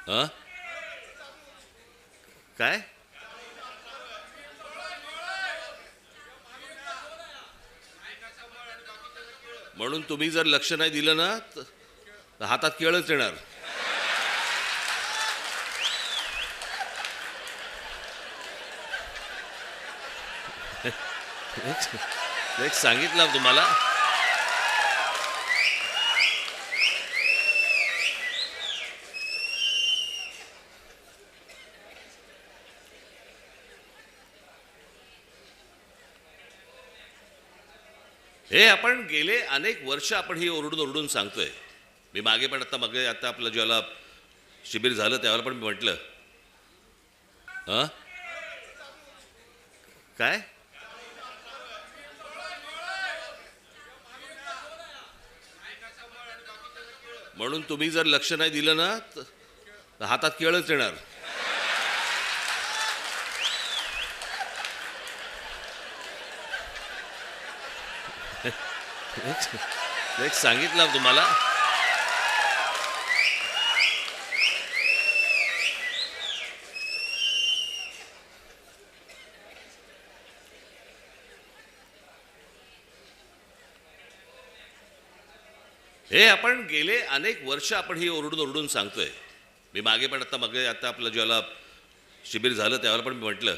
हं? काय? म्हणून तुम्ही जर लक्ष नाही दिलं ना तर हातात केळच येणार. एक सांगितलं तुम्हाला. हे आपण गेले अनेक वर्ष आपण ही ओरडून ओरडून सांगतोय. मी मागे पण आता आपलं ज्याला शिबिर झालं त्यावेळेला पण मी म्हटलं. हं? काय? म्हणून तुम्ही जर लक्ष नाही दिलं ना तर हातात केळच येणार. एक सांगितलं तुम्हाला. हे आपण गेले अनेक वर्ष आपण ही ओरडून ओरडून सांगतोय. मी मागे पण आता आपलं ज्याला शिबिर झालं त्यावेळेला पण मी म्हटलं.